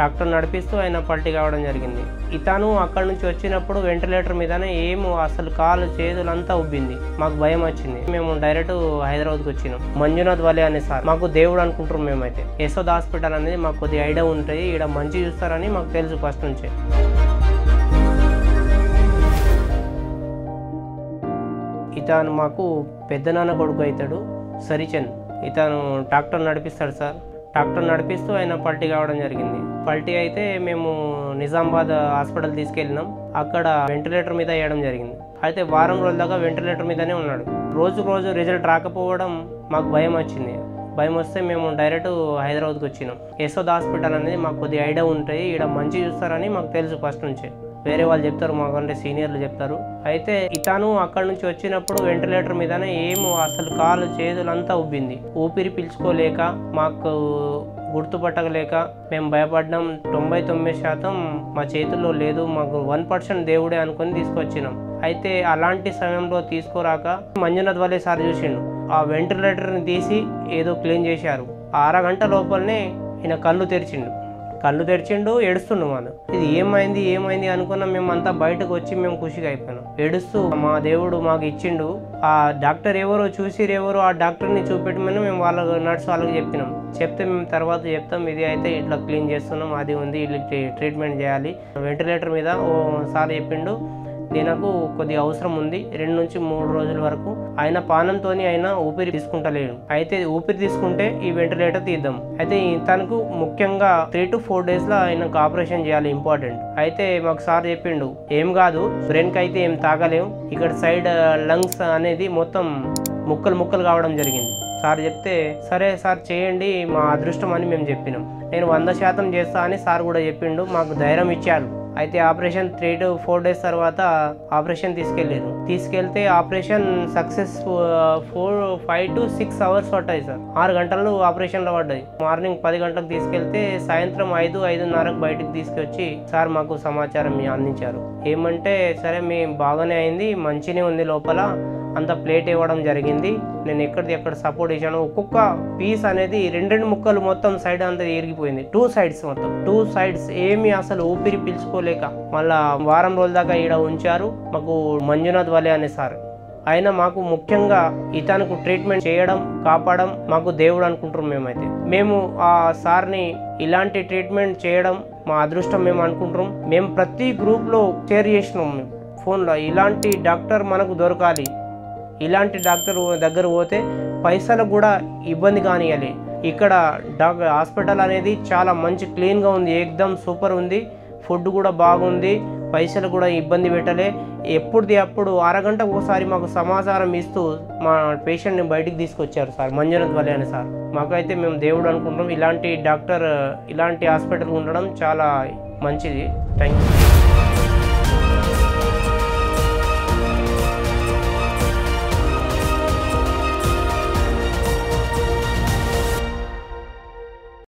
Tractor నడిపిస్తూ ఆయన పల్టీ కావడం జరిగింది. ఇతను అక్కడి నుంచి వచ్చినప్పుడు వెంటిలేటర్ మీదనే అసలు కాలు చేతులంతా ఉబ్బింది. మాకు భయం వచ్చింది. మేము డైరెక్ట్ హైదరాబాద్కి వచ్చినాం. మంజునాథ్ వలే అనే సార్ మాకు దేవుడు అనుకుంటాం. మేమైతే యశోద హాస్పిటల్ అనేది మాకు కొద్దిగా ఐడియా ఉంటుంది. ఇక్కడ మంచి చూస్తారని మాకు తెలుసు ఫస్ట్ నుంచే. ఇతను మాకు పెద్దనాన్న కొడుకు అవుతాడు, సరిచంద్. ఇతను ట్రాక్టర్ నడిపిస్తాడు సార్. ట్రాక్టర్ నడిపిస్తూ ఆయన పల్టీ కావడం జరిగింది. పల్టీ అయితే మేము నిజామాబాద్ హాస్పిటల్ తీసుకెళ్ళినాం. అక్కడ వెంటిలేటర్ మీద వేయడం జరిగింది. అయితే వారం రోజుల దాకా వెంటిలేటర్ మీదనే ఉన్నాడు. రోజు రిజల్ట్ రాకపోవడం మాకు భయం వచ్చింది. భయం వస్తే మేము డైరెక్ట్ హైదరాబాద్కి వచ్చినాం. యశోద హాస్పిటల్ అనేది మాకు కొద్దిగా ఐడియా ఉంటుంది. ఇక్కడ మంచి చూస్తారని మాకు తెలుసు ఫస్ట్ నుంచే. వేరే వాళ్ళు చెప్తారు, మాకంటే సీనియర్లు చెప్తారు. అయితే ఇతను అక్కడి నుంచి వచ్చినప్పుడు వెంటిలేటర్ మీదనే అసలు కాలు చేతులంతా ఉబ్బింది. ఊపిరి పీల్చుకోలేక మాకు గుర్తుపట్టలేక మేము భయపడ్డాం. 99% మా చేతుల్లో లేదు, మాకు 1% దేవుడే అనుకుని తీసుకొచ్చినాం. అయితే అలాంటి సమయంలో తీసుకోరాక మంజునాథ్ వలే సార్ చూసిండు. ఆ వెంటిలేటర్ని తీసి ఏదో క్లీన్ చేశారు. ఆ అరగంట లోపలనే ఈయన కళ్ళు తెరిచిండు. ఏడుస్తుండు. మనం ఇది ఏమైంది అనుకున్నాం. మేమంతా బయటకు వచ్చి మేము ఖుషిగా అయిపోయినాం. ఏడుస్తూ మా దేవుడు మాకు ఇచ్చిండు. ఆ డాక్టర్ ఎవరో చూసిరెవరో ఆ డాక్టర్ని చూపెట్టమని మేము నర్సు వాళ్ళకి చెప్పినాం. చెప్తే మేము తర్వాత చెప్తాం, ఇది అయితే ఇట్లా క్లీన్ చేస్తున్నాం, అది ఉంది, ఇట్లా ట్రీట్మెంట్ చేయాలి. వెంటిలేటర్ మీద సార్ చెప్పిండు, దీనికి కొద్దిగా అవసరం ఉంది, 2 నుంచి 3 రోజుల వరకు. ఆయన పానంతో ఆయన ఊపిరి తీసుకుంటలేడు. అయితే ఊపిరి తీసుకుంటే ఈ వెంటిలేటర్ తీద్దాం. అయితే తనకు ముఖ్యంగా 3 to 4 డేస్లో ఆయనకు ఆపరేషన్ చేయాలి, ఇంపార్టెంట్. అయితే మాకు సార్ చెప్పిండు, ఏం కాదు, బ్రెయిన్కి అయితే ఏం తాగలేము, ఇక్కడ సైడ్ లంగ్స్ అనేది మొత్తం ముక్కలు కావడం జరిగింది. సార్ చెప్తే సరే సార్ చేయండి, మా అదృష్టం అని మేము చెప్పినాం. నేను 100% చేస్తా అని సార్ కూడా చెప్పిండు. మాకు ధైర్యం ఇచ్చారు. అయితే ఆపరేషన్ 3 to 4 డేస్ తర్వాత ఆపరేషన్ తీసుకెళ్తే ఆపరేషన్ సక్సెస్ 5 to 6 అవర్స్ పడ్డాయి సార్. 6 గంటలు ఆపరేషన్లో పడ్డాయి. మార్నింగ్ 10 గంటలకు తీసుకెళ్తే సాయంత్రం 5-5:30కు బయటకు తీసుకొచ్చి సార్ మాకు సమాచారం అందించారు. ఏమంటే సరే మీ బాగానే అయింది, మంచినే ఉంది, లోపల అంత ప్లేట్ ఇవ్వడం జరిగింది, నేను ఎక్కడ సపోర్ట్ చేశాను. ఒక్కొక్క పీస్ అనేది 2 ముక్కలు మొత్తం సైడ్ అంతా ఎరిగిపోయింది. 2 సైడ్స్ ఏమి అసలు ఊపిరి పీల్చుకోలేక మళ్ళా వారం రోజుల దాకా ఈడ ఉంచారు. మాకు మంజునాథ్ వలే అనే సార్, ఆయన మాకు ముఖ్యంగా ఇతనికి ట్రీట్మెంట్ చేయడం, కాపాడడం మాకు దేవుడు అనుకుంటాం. మేము ఆ సార్ని ఇలాంటి ట్రీట్మెంట్ చేయడం మా అదృష్టం మేము అనుకుంటాం. మేము ప్రతి గ్రూప్లో షేర్ చేసినాం ఫోన్లో, ఇలాంటి డాక్టర్ మనకు దొరకాలి, ఇలాంటి డాక్టర్ దగ్గర పోతే పైసలకు కూడా ఇబ్బంది కానియాలి. ఇక్కడ హాస్పిటల్ అనేది చాలా మంచి క్లీన్గా ఉంది, ఏకదమ్ సూపర్ ఉంది, ఫుడ్ కూడా బాగుంది, పైసలు కూడా ఇబ్బంది పెట్టలే. ఎప్పుడు అరగంటకు ఒకసారి మాకు సమాచారం ఇస్తూ మా పేషెంట్ని బయటికి తీసుకొచ్చారు సార్, మంజునాథ్ వలే అని సార్. మాకైతే మేము దేవుడు అనుకుంటాం. ఇలాంటి డాక్టర్ ఇలాంటి హాస్పిటల్ ఉండడం చాలా మంచిది. Thank you.